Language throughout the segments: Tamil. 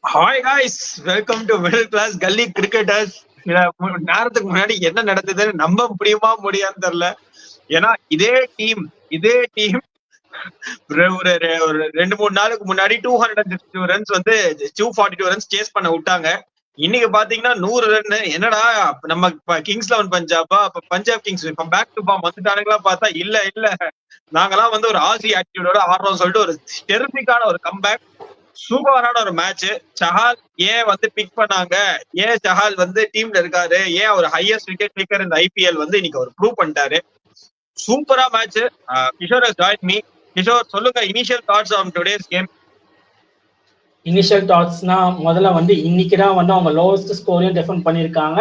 Hi guys, welcome to middle class gully cricketers. நேரத்துக்கு முன்னாடி என்ன நடந்ததுன்னு நம்ப முடியுமான்னு தெரியல. ஏன்னா இதே டீம் ஒரு 2-3 நாளுக்கு முன்னாடி 262 ரன்ஸ் வந்து 242 ரன்ஸ் சேஸ் பண்ண விட்டாங்க. இன்னைக்கு பாத்தீங்கன்னா 100 ரன். என்னடா நம்ம கிங்ஸ் 11 பஞ்சாபா, அப்ப பஞ்சாப் கிங்ஸ் இப்ப பேக் டு ஃபார்ம் வந்துட்டானுங்களா பார்த்தா இல்ல நாங்கெல்லாம் வந்து ஒரு ஆசி ஆட்டிடியூடோட ஆடுறோம் சொல்லிட்டு ஒரு டெரிபிக்கான ஒரு கம்பேக். சூப்பரான ஒரு மேட்ச். சஹால் ஏன் வந்து பிக் பண்ணாங்க, ஏன் சஹால் வந்து டீம்ல இருக்காரு, ஏன் ஒரு ஹையஸ்ட் விக்கெட் டேக்கர் இந்த ஐபிஎல் வந்து இன்னைக்கு அவர் ப்ரூவ் பண்ணிட்டாரு. சூப்பரா match. Kishore has join me. Kishore, சொல்லுங்க initial thoughts on today's game. Initial தாட்ஸ்னா முதல்ல வந்து இன்னைக்கு தான் வந்து அவங்க லோவஸ்ட் ஸ்கோரையும் டிஃபெண்ட் பண்ணியிருக்காங்க,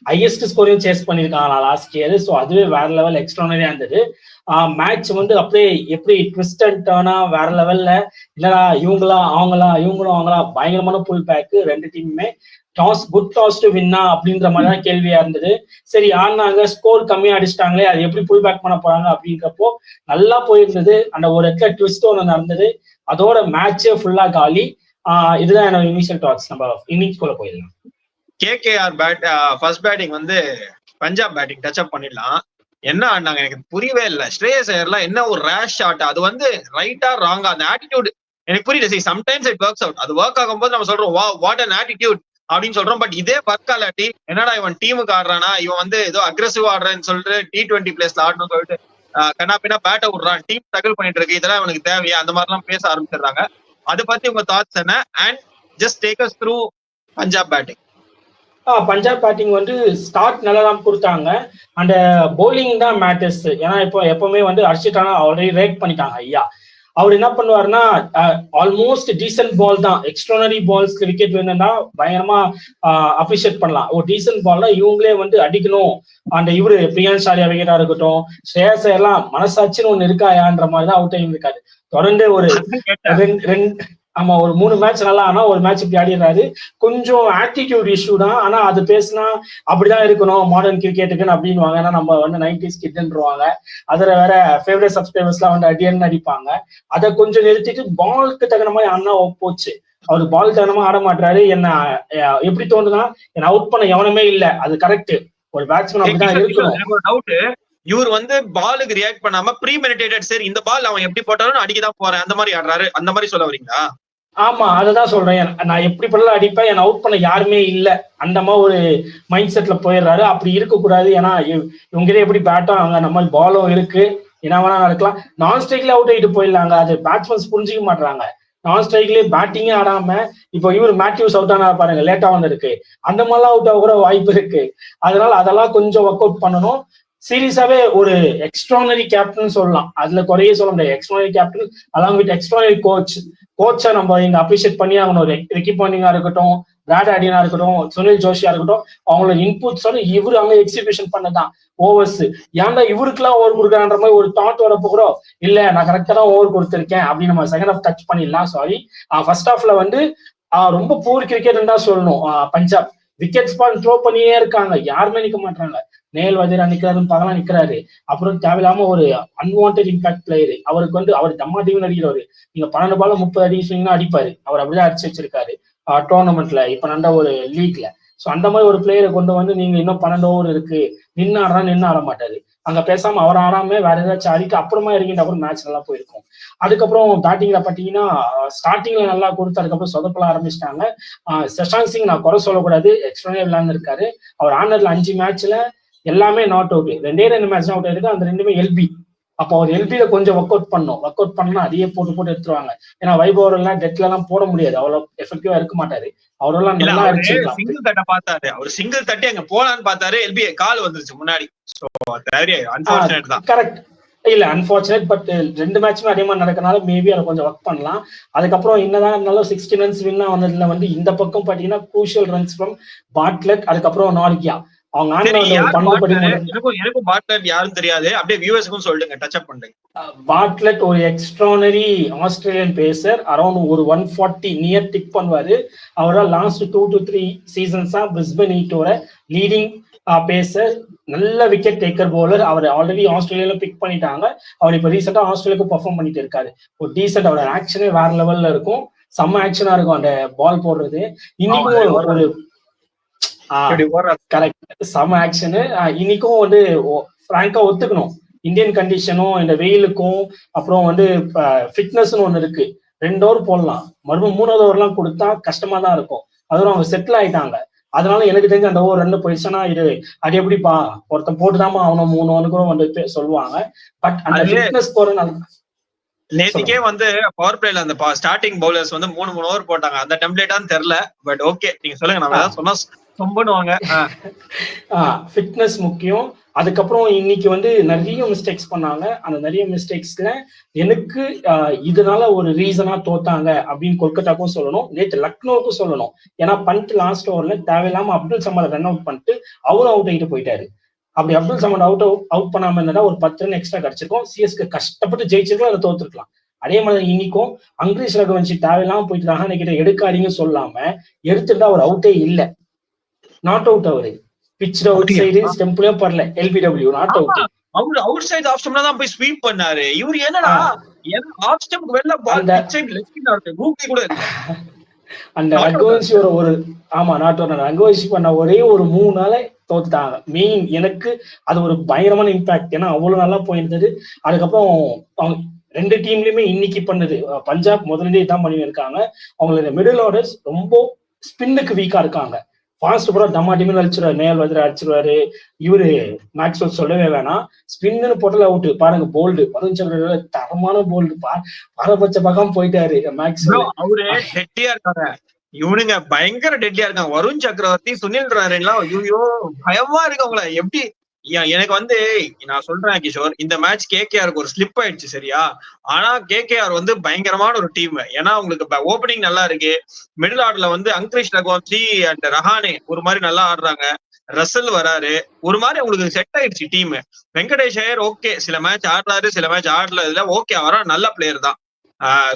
ஹையஸ்ட் ஸ்கோரையும் சேஸ் பண்ணியிருக்காங்க லாஸ்ட் இயர். ஸோ அதுவே வேற லெவல் எக்ஸ்ட்ரானரியா இருந்தது. மேட்ச் வந்து அப்படியே எப்படி ட்விஸ்ட் அண்ட் டர்னா வேற லெவல்ல. இல்லடா இவங்களா அவங்களா இவங்களும் அவங்களா பயங்கரமான புல் பேக் ரெண்டு டீமுமே. குட் டாஸ் டு வின்னா அப்படின்ற மாதிரி தான் கேள்வியா இருந்தது. சரி ஆனாங்க, ஸ்கோர் கம்மியா அடிச்சிட்டாங்களே, அது எப்படி புல் பேக் பண்ண போறாங்க அப்படின்றப்போ நல்லா போயிருந்தது. அந்த ஒரு இடத்துல ட்விஸ்ட் ஒன்று நடந்தது, அதோட மேட்சே ஃபுல்லா காலி. இதுதான் என்னோட இனிஷியல் டாக்ஸ். நம்ம இன்னிங்ஸ்குள்ள போயிடலாம். கேகேஆர் ஃபர்ஸ்ட் பேட்டிங் வந்து பஞ்சாப் பேட்டிங் டச் அப் பண்ணிடலாம். என்ன ஆடினாங்க எனக்கு புரியவே இல்லை. ஸ்ரேயஸ் ஐயர்லாம் என்ன ஒரு ரேஷ் ஷாட், அது வந்து ரைட்டா ராங்கா அந்த ஆட்டிடியூட் எனக்கு புரியல. Sometimes it works out. அது ஒர்க் ஆகும்போது நம்ம சொல்றோம் வா வாட் அன் ஆட்டிடியூட் அப்படின்னு சொல்றோம். பட் இதே ஒர்க் ஆலாட்டி என்னடா இவன் டீமுக்கு ஆடுறானா, இவன் வந்து ஏதோ அக்ரெசிவ் ஆடுறேன்னு சொல்லிட்டு T20 பிளேஸ்ல ஆடணும்னு சொல்லிட்டு கண்ணா பின்னா பேட்டை விடுறான், டீம் ஸ்ட்ரகிள் பண்ணிட்டு இருக்கு, இதெல்லாம் இவனுக்கு தேவையா, அந்த மாதிரி எல்லாம் பேச ஆரம்பிச்சிடுறாங்க. அதை பத்தி உங்க தாட்ஸ் என்ன? And just take as through Punjab batting. Punjab batting வந்து ஸ்டார்ட் நல்லா தான் கொடுத்தாங்க. அந்த பவுலிங் தான் மேட்டர்ஸ். ஏன்னா இப்போ எப்பவுமே வந்து அர்ஷிட்டானா ஆல்ரெடி ரேட் பண்ணிட்டாங்க ஐயா. அவர் என்ன பண்ணுவாருன்னா ஆல்மோஸ்ட் டீசென்ட் பால் தான். எக்ஸ்ட்ரானரி பால்ஸ்க்கு விக்கெட் வேணும்னா பயங்கரமா அப்ரிஷியேட் பண்ணலாம். ஒரு டீசென்ட் பால்ல இவங்களே வந்து அடிக்கணும். அந்த இவரு பிரியான்ஸ் ஆரியா விக்கெட்டா இருக்கட்டும், ஸ்ரேயஸ் எல்லாம் மனசாட்சின்னு ஒண்ணு இருக்காயான்ற மாதிரி தான் அவுட் ஆகி இருக்காரு. தொடர்ந்து ஒரு ஆமா ஒரு 3 மேட்ச் நல்லா ஆனா ஒரு மேட்ச் இப்படி ஆடிடுறாரு. கொஞ்சம் ஆட்டிடியூட் இஷ்யூ தான். ஆனா அது பேசினா அப்படிதான் இருக்கணும் மாடர்ன் கிரிக்கெட்டுக்குன்னு அப்படின்வாங்க. ஏன்னா நம்ம வந்து 90s கிட்ன்றுவாங்க. அதுல வேற ஃபேவரட் சப்ஸ்கிரைபர்ஸ் எல்லாம் வந்து அடியன்னு அடிப்பாங்க. அதை கொஞ்சம் நிறுத்திட்டு பாலுக்கு தகுந்த மாதிரி ஆனா போச்சு. அவர் பால் தகுந்தமா ஆட மாட்டாரு. என்ன எப்படி தோணுதுன்னா என்ன அவுட் பண்ண எவனுமே இல்லை, அது கரெக்ட். ஒரு பேட்ஸ்மேன் அப்படிதான் இருக்கணும். இவர் வந்து பாலுக்கு ரியாக்ட் பண்ணாம ப்ரீமெடிடேட்டட், சரி இந்த பால் அவன் எப்படி போட்டாலும் அடிக்கதான் போறேன் அந்த மாதிரி ஆடுறாரு. அந்த மாதிரி சொல்ல வரீங்களா? ஆமா, அததான் சொல்றேன். நான் எப்படி பண்ணலாம் அடிப்பேன், என்ன அவுட் பண்ண யாருமே இல்லை, அந்த மாதிரி ஒரு மைண்ட் செட்ல போயிடுறாரு. அப்படி இருக்கக்கூடாது. ஏன்னா இவங்களே எப்படி பேட்டும் அவங்க நம்ம பாலும் இருக்கு, என்ன வேணா நடக்கலாம். நான் ஸ்ட்ரைக்ல அவுட் ஆகிட்டு போயிடலாங்க. அது பேட்ஸ்மேன்ஸ் புரிஞ்சிக்க மாட்டாங்க. நான் ஸ்ட்ரைக்லயே பேட்டிங்கே ஆடாம இப்போ இவர் மேத்யூஸ் அவுட் ஆனா பாருங்க, லேட்டா வந்திருக்கு, அந்த மாதிரிலாம் அவுட் ஆக கூட வாய்ப்பு இருக்கு. அதனால அதெல்லாம் கொஞ்சம் ஒர்க் அவுட் பண்ணணும். சீரியஸாவே ஒரு எக்ஸ்ட்ரானரி கேப்டன் சொல்லலாம், அதுல குறைய சொல்ல முடியாது. Extraordinary captain along with extraordinary கோச்சை நம்ம இங்க அப்ரிஷியேட் பண்ணி ஆகணும். ரிக்கி பாண்டிங்கா இருக்கட்டும், பிராட் ஆடியனா இருக்கட்டும், சுனில் ஜோஷியா இருக்கட்டும், அவங்களோட இன்புட்ஸோட இவரு அவங்க எக்ஸிபியூஷன் பண்ணதான் ஓவர்ஸ். ஏன்டா இவருக்குலாம் ஓவர் கொடுக்குறான்ற மாதிரி ஒரு தாட் வரப்போ கூட இல்ல நான் கரெக்டா தான் ஓவர் கொடுத்துருக்கேன் அப்படின்னு நம்ம செகண்ட் ஹாஃப் டச் பண்ணிடலாம். சாரி, ஃபர்ஸ்ட் ஹாஃப்ல வந்து ரொம்ப பூர் கிரிக்கெட் தான் சொல்லணும். பஞ்சாப் விக்கெட் ஸ்பாட் த்ரோ பண்ணியே இருக்காங்க, யாருமே நிக்க மாட்டாங்க. நேல் வதிரா நிக்கிறாருன்னு பகலாம் நிக்கிறாரு. அப்புறம் தேவையில்லாம ஒரு அன்வான்ட் இம்பாக்ட் பிளேயர். அவருக்கு வந்து அவர் தம்மா டீம் அடிக்கிறவரு. நீங்க 12 பால் 30 அடிச்சீங்கன்னா அடிப்பாரு. அவர் அப்படிதான் அடிச்சு வச்சிருக்காரு டோர்னமெண்ட்ல, இப்ப நடந்த ஒரு லீக்ல. ஸோ அந்த மாதிரி ஒரு பிளேயரை கொண்டு வந்து நீங்க இன்னும் 12 ஓவர் இருக்கு நின்று ஆட மாட்டாரு. அங்க பேசாம அவர் ஆடாம வேற ஏதாச்சும் ஆடிட்டு அப்புறமா இறங்கிட்டு அப்புறம் மேட்ச் நல்லா போயிருக்கும். அதுக்கப்புறம் பேட்டிங்ல பாத்தீங்கன்னா ஸ்டார்டிங்ல நல்லா கொடுத்து அதுக்கப்புறம் சொதப்பல ஆரம்பிச்சிட்டாங்க. சஷாங்க் சிங் நான் குறை சொல்லக்கூடாது, எக்ஸ்ட்ரானே விளையாண்டு இருக்காரு. அவர் ஆனதுல 5 மேட்ச்ல எல்லாமே நாட் அவுட். 2 மேட்ச் அவுட் ஆயிருக்கு, அந்த 2மே எல்பி. அப்போ அவர் எல்பியில கொஞ்சம் ஒர்க் அவுட் பண்ணும். ஒர்க் அவுட் பண்ணா அதையே போட்டு எடுத்துருவாங்க. ஏன்னா வைபவர் எல்லாம் டெட்ல எல்லாம் போட முடியாது, அவ்வளவு எஃபெக்டிவா இருக்க மாட்டாரு. அவரெல்லாம் நல்லா அடிச்சிருக்கலாம். சிங்கிள் தட்ட பார்த்தாரு, அவர் சிங்கிள் தட்டி அங்க போலான்னு பார்த்தாரு, எல்பி கால் வந்துருச்சு முன்னாடி. கரெக்ட். இல்ல அன்பார்ச்சுனேட். பட் 2 மேட்சுமே அதே மாதிரி நடக்கனால மேபி அதை கொஞ்சம் ஒர்க் பண்ணலாம். அதுக்கப்புறம் என்னதான் இருந்தாலும் 60 ரன்ஸ் வின்னா வந்ததுல வந்து இந்த பக்கம் பாத்தீங்கன்னா க்ரூஷியல் ரன்ஸ் ஃப்ரம் பாட்லெட், அதுக்கப்புறம் நார்கியா. அவங்க எனக்கும் பாட்லெட் யாரும் தெரியாது, அப்படியே வியூவர்ஸ்க்கும் சொல்லுங்க, டச் அப் பண்ணுங்க. பாட்லெட் ஒரு எக்ஸ்ட்ரானரி ஆஸ்திரேலியன் பேசர். அரௌண்ட் ஒரு 140 நியர் டிக் பண்ணுவாரு. அவரோட லாஸ்ட் 2 to 3 சீசன்ஸா பிரிஸ்பன் ஹீட்டோட லீடிங் பேசர், நல்ல விக்கெட் டேக்கர் பவுலர். அவர் ஆல்ரெடி ஆஸ்திரேலியால பிக் பண்ணிட்டாங்க. அவர் இப்ப ரீசெண்டா ஆஸ்திரேலியாவுக்கு பெர்ஃபார்ம் பண்ணிட்டு இருக்காரு. ஒரு டீசென்ட், அவரோட ஆக்ஷனே வேற லெவல்ல இருக்கும். செம்ம ஆக்ஷனா இருக்கும் அந்த பால் போடுறது. இன்னைக்கும் ஒரு கரெக்ட் செம்ம ஆக்ஷனு. இன்னைக்கும் வந்து பிராங்கா ஒத்துக்கணும், இந்தியன் கண்டிஷனும் இந்த வெயிலுக்கும் அப்புறம் வந்து ஃபிட்னஸ்னு ஒண்ணு இருக்கு. 2 ஓவர் போடலாம், மறுபடியும் 3வது ஓவர்லாம் கொடுத்தா கஷ்டமா தான் இருக்கும். அதுவும் அவங்க செட்டில் ஆயிட்டாங்க. அதனால எனக்கு தெரிஞ்ச அந்த ஓவர் 2 போயிடுச்சுன்னா அது எப்படிப்பா ஒருத்தன் போட்டுதாமா அவனும் 3 ஓவருக்கும் வந்து சொல்லுவாங்க. பட் அந்த ஃபிட்னஸ் போறதுனால நேத்திக்கே வந்து பவர் பிளேல அந்த ஸ்டார்டிங் பவுலர்ஸ் வந்து 3 ஓவர் போட்டாங்க. அந்த டெம்ப்ளேட்டான்னு தெரியல. பட் ஓகே, நீங்க சொல்லுங்க. நம்ம ஏதாவது சொன்னா சொம்பனுவாங்க. ஃபிட்னஸ் முக்கியம். அதுக்கப்புறம் இன்னைக்கு வந்து நிறைய மிஸ்டேக்ஸ் பண்ணாங்க. அந்த நிறைய மிஸ்டேக்ஸ்ல எனக்கு இதனால ஒரு ரீசனா தோத்தாங்க அப்படின்னு கொல்கத்தாக்கும் சொல்லணும், நேற்று லக்னோவுக்கும் சொல்லணும். ஏன்னா பண்ட் லாஸ்ட் ஓவர்ல தேவையில்லாம அப்துல் சமாத் ரன் அவுட் பண்ணிட்டு அவரும் அவுட் ஆகிட்டு போயிட்டாரு. அப்படி அப்துல் சமாத் அவுட் பண்ணாம இருந்தா ஒரு 10 ரன் எக்ஸ்ட்ரா கிடைச்சிருக்கும். சிஎஸ்கே கஷ்டப்பட்டு ஜெயிச்சிருக்கலாம், அதை தோத்துருக்கலாம். அதே மாதிரி இன்னைக்கும் அங்கிரீஷ் ரகுவன்ஷி தேவையில்லாம போயிட்டு ரஹானே கிட்ட எடுக்காதீங்கன்னு சொல்லாம எடுத்துட்டா அவர் அவுட்டே இல்ல, நாட் அவுட். அவரு பிட்ச் அவுட் சைடு ஸ்டெம்ப்லயும் பரல, எல்பிடபிள்யூ நாட் அவுட். அவரு அவுட் சைடு ஆஃப் ஸ்டெம்ப்ல தான் போய் ஸ்வீப் பண்ணாரு. இவரு என்னடா ஆஃப் ஸ்டெம்ப்க்கு வெளில ball pitch side left not rookie கூட இல்ல. அந்த ரகுவன்ஷியோட ஒரு நாட் அவுட். ரகுவன்ஷி பண்ண ஒரே ஒரு 3 நாள தோத்துட்டாங்க. மெயின் எனக்கு அது ஒரு பயங்கரமான இம்பாக்ட். ஏன்னா அவ்வளவு நல்லா போயிருந்தது. அதுக்கப்புறம் அவங்க 2 டீம்லயுமே இன்னைக்கு பண்ணுது. பஞ்சாப் முதல்ல இதான் பண்ணி இருக்காங்க. அவங்களோட மிடில் ஆர்டர்ஸ் ரொம்ப ஸ்பின்னுக்கு வீக்கா இருக்காங்க. ஃபாஸ்ட் பூரா டம்மா டிமில் அடிச்சிருவாரு, நேல் வதிர அடிச்சிருவாரு. இவரு மேக்ஸ்வெல் சொல்லவே வேணாம், ஸ்பின்னு போட்டல அவுட். பாருங்க போல்டு வருண் சக்கர தரமான போல்டு, பாரபட்ச பக்கம் போயிட்டாரு மேக்ஸ்வெல். அவரு டெட்டியா இருக்காங்க, இவனுங்க பயங்கர டெட்லியா இருக்காங்க. வருண் சக்கரவர்த்தி, சுனில் நாராயண்லாம் ஐயோ பயமா இருக்கு அவங்கள. எப்படி எனக்கு வந்து நான் சொல்றேன் கிஷோர், இந்த மேட்ச் கேகேஆருக்கு ஒரு ஸ்லிப் ஆயிடுச்சு சரியா. ஆனா கேகேஆர் வந்து பயங்கரமான ஒரு டீம். ஏன்னா உங்களுக்கு ஓப்பனிங் நல்லா இருக்கு. மிடில் ஆர்டர்ல வந்து அங்கிரீஷ் ரகுவன்ஷி அண்ட் ரஹானே ஒரு மாதிரி நல்லா ஆடுறாங்க. ரசல் வராரு, ஒரு மாதிரி அவங்களுக்கு செட் ஆயிடுச்சு டீம். வெங்கடேஷ் ஐயர் ஓகே, சில மேட்ச் ஆடுறாரு, சில மேட்ச் ஆடல. இதுல ஓகே, அவரா நல்ல பிளேயர் தான்.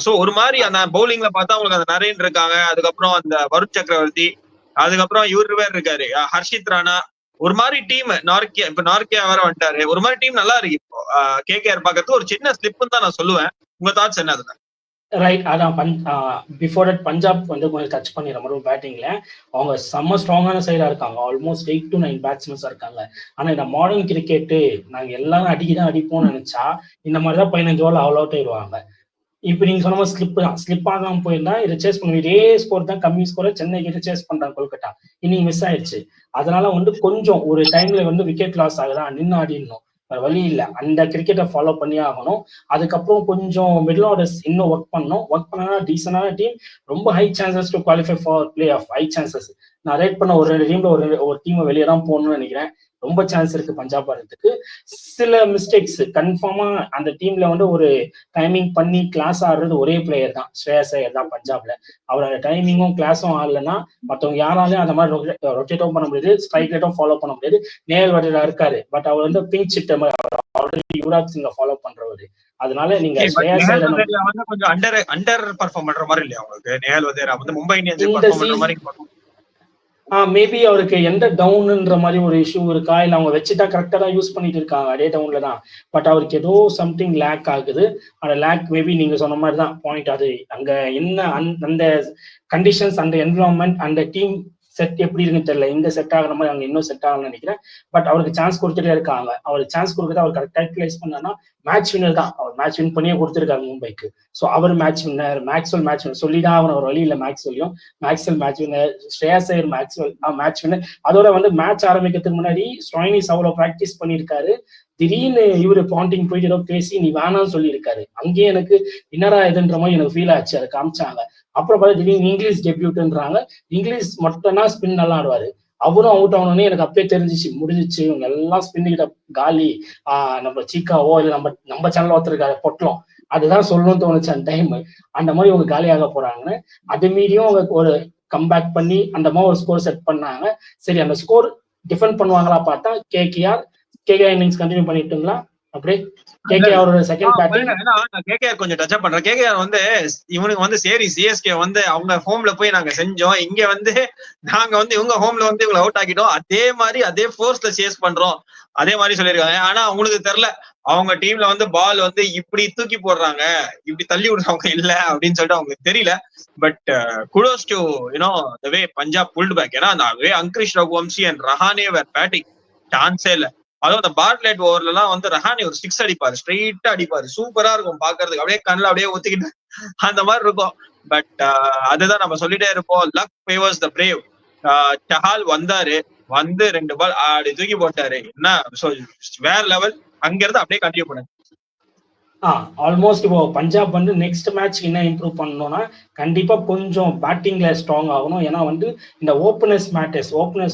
சோ ஒரு மாதிரி அந்த பவுலிங்ல பார்த்தா உங்களுக்கு அந்த நரேன் இருக்காங்க, அதுக்கப்புறம் அந்த வருண் சக்கரவர்த்தி, அதுக்கப்புறம் இவரு வேற இருக்காரு ஹர்ஷித் ராணா. ஒரு மாதிரி டீம் நார்கே, இப்ப நார்கே வேற வந்துட்டாரு. ஒரு மாதிரி டீம் நல்லா இருக்கு இப்போ. கேகேஆர் பாக்கிறது ஒரு சின்ன ஸ்லிப்னு தான் நான் சொல்லுவேன். உங்க தாட்ஸ் என்ன அதுல? ரைட், அதான் பிஃபோர் தட் பஞ்சாப் வந்து கொஞ்சம் டச் பண்ணிடுற மாதிரி பேட்டிங்ல அவங்க செம்ம ஸ்ட்ராங்கான சைடா இருக்காங்க. ஆல்மோஸ்ட் 8 to 9 பேட்ஸ்மேன்ஸ் இருக்காங்க. ஆனா இந்த மாடர்ன் கிரிக்கெட்டு நாங்க எல்லாரும் அடிக்கதான் அடிப்போம்னு நினைச்சா இந்த மாதிரிதான் 15 ஓவர் ஆல் அவுட் ஆயிடுவாங்க. இப்ப நீங்க சொன்ன மாதிரி ஸ்லிப் ஆகாம போயிருந்தா இதை சேஸ் பண்ணுவோம். இதே ஸ்கோர் தான், கம்மி ஸ்கோரை சென்னைக்கு சேஸ் பண்றாங்க கொல்கட்டா. இன்னைக்கு மிஸ் ஆயிடுச்சு. அதனால வந்து கொஞ்சம் ஒரு டைம்ல வந்து விக்கெட் லாஸ் ஆகுதா, நின்று ஆடிடணும், வழி இல்லை. அந்த கிரிக்கெட்டை ஃபாலோ பண்ணி ஆகணும். அதுக்கப்புறம் கொஞ்சம் மிடில் ஆர்டர்ஸ் இன்னும் ஒர்க் பண்ணணும். ஒர்க் பண்ணா டீசென்டான டீம், ரொம்ப high chances to qualify for play off. High chances நான் ரேட் பண்ண ஒரு 2 டீம்ல ஒரு டீமை வெளியே தான் போகணும்னு நினைக்கிறேன். ரொம்ப சான்ஸ் இருக்கு பஞ்சாப் வரதுக்கு. சில மிஸ்டேக்ஸ் கன்ஃபார்மா அந்த டீம்ல வந்து ஒரு டைமிங் பண்ணி கிளாஸ் ஆடுறது ஒரே பிளேயர் தான், ஸ்ரேயஸ் ஐயர் தான் பஞ்சாப்ல. அவரோட டைமிங்கும் கிளாஸும் ஆடலன்னா மற்றவங்க யாராலையும் அந்த மாதிரி ரொட்டேட்டும் பண்ண முடியாது, ஸ்ட்ரைக் ரேட்டும் ஃபாலோ பண்ண முடியாது. நேல் வடில இருக்காரு, பட் அவர் வந்து பிங்க் சிட்ட ஆல்ரெடி யுவராஜ் சிங்க ஃபாலோ பண்றவரு. அதனால நீங்க ஸ்ரேயஸ் ஐயர் வந்து கொஞ்சம் அண்டர் பெர்ஃபார்ம் பண்ற மாதிரி இல்லையா உங்களுக்கு? நேல் வதேரா வந்து மும்பை இந்தியன்ஸ் பெர்ஃபார்ம் பண்ற மாதிரி மேபி அவருக்கு எந்த டவுன்ன்ற மாதிரி ஒரு இஷ்யூ இருக்கா, இல்ல அவங்க வச்சுட்டா கரெக்டா தான் யூஸ் பண்ணிட்டு இருக்காங்க அதே டவுன்ல தான். பட் அவருக்கு ஏதோ சம்திங் லேக் ஆகுது. அந்த லேக் மேபி நீங்க சொன்ன மாதிரி தான் பாயிண்ட். அது அங்க என்ன அந்த கண்டிஷன்ஸ், அந்த என்விரான்மெண்ட், அந்த டீம் செட் எப்படி இருக்குன்னு தெரியல. இந்த செட் ஆகிற மாதிரி அவங்க இன்னும் செட் ஆகணும்னு நினைக்கிறேன். பட் அவருக்கு சான்ஸ் கொடுத்துட்டே இருக்காங்க. அவருக்கு சான்ஸ் கொடுக்குறது அவர் கரெக்டாக யூட்டிலைஸ் பண்ணா மேட்ச் வின்னர் தான். அவர் மேட்ச் வின் பண்ணியே கொடுத்துருக்காரு மும்பைக்கு. ஸோ அவர் match winner, Maxwell match winner சொல்லிதான் அவன் ஒரு வழி இல்லை. Maxwell match winner, Shreyas Iyer match winner. அதோட வந்து மேட்ச் ஆரம்பிக்கிறதுக்கு முன்னாடி ஸ்டோயினிஸ் அவ்வளோ ப்ராக்டிஸ் பண்ணியிருக்காரு. திடீர்னு இவரு பாண்டிங் போயிட்டு ஏதோ பேசி நீ வேணாம்னு சொல்லியிருக்காரு. அங்கேயே எனக்கு என்னடா இதுன்ற மாதிரி எனக்கு ஃபீல் ஆச்சு. அதை காமிச்சாங்க. அப்புறம் பார்த்தா திடீர்னு இங்கிலீஷ் டெபியூட்ன்றாங்க. இங்கிலீஷ் மட்டும்னா ஸ்பின் நல்லா ஆடுவாரு. அவரும் அவுட் ஆகணும்னு எனக்கு அப்பயே தெரிஞ்சிச்சு, முடிஞ்சிச்சு இவங்க எல்லாம் ஸ்பின் கிட்ட காலி. நம்ம சீக்காவோ இல்லை நம்ம சேனல் ஒருத்தருக்காரு பொட்டலம், அதுதான் சொல்லணும்னு தோணுச்சு அந்த டைம். அந்த மாதிரி இவங்க காலியாக போறாங்கன்னு. அது மீறியும் அவங்க ஒரு கம்பேக் பண்ணி அந்த மாதிரி ஒரு ஸ்கோர் செட் பண்ணாங்க. சரி, அந்த ஸ்கோர் டிஃபெண்ட் பண்ணுவாங்களா பார்த்தா கேகேஆர் இன்னிங்ஸ் கண்டினியூ பண்ணிட்டுங்களா அப்படியே. கேகேஆரோட செகண்ட் பேட்டிங் கேகேஆர் கொஞ்சம் டச் அப் பண்றேன். கேகேஆர் வந்து இவனுக்கு வந்து சரி சிஎஸ்கே வந்து அவங்க ஹோம்ல போய் நாங்க செஞ்சோம், இங்க வந்து நாங்க வந்து இவங்க ஹோம்ல வந்து இவங்களை அவுட் ஆக்கிட்டோம், அதே மாதிரி அதே ஃபோர்ஸ்ல சேஸ் பண்றோம், அதே மாதிரி சொல்லியிருக்காங்க. ஆனா உங்களுக்கு தெரியல, அவங்க டீம்ல வந்து பால் வந்து இப்படி தூக்கி போடுறாங்க, இப்படி தள்ளி விடுறவங்க இல்ல அப்படின்னு சொல்லிட்டு அவங்களுக்கு தெரியல. But kudos to you know the way Punjab pulled back. ஏன்னா அந்த way Angkrish Raghuvanshi and Rahane were batting சான்ஸே இல்ல. அதுவும் அந்த பார்ட்லெட் ஓவர்ல எல்லாம் வந்து ரஹானே ஒரு 6 அடிப்பாரு, ஸ்ட்ரெயிட்டா அடிப்பாரு, சூப்பரா இருக்கும் பாக்குறதுக்கு, அப்படியே கண்ணுல அப்படியே ஒத்திக்கிட்டு அந்த மாதிரி இருக்கும். பட் அதுதான் நம்ம சொல்லிட்டே இருப்போம், லக் ஃபேவர்ஸ் த பிரேவ். சஹால் வந்தாரு, வந்து 2 பால் ஆடி தூக்கி போட்டாரு. என்ன வேற லெவல். அங்க இருந்து அப்படியே கண்டினியூ பண்ணுங்க. ஆல்மோஸ்ட் இப்போ பஞ்சாப் வந்து நெக்ஸ்ட் மேட்ச் என்ன இம்ப்ரூவ் பண்ணணும்னா கண்டிப்பா கொஞ்சம் பேட்டிங்ல ஸ்ட்ராங் ஆகணும். ஏன்னா வந்து இந்த ஓப்பனர்ஸ்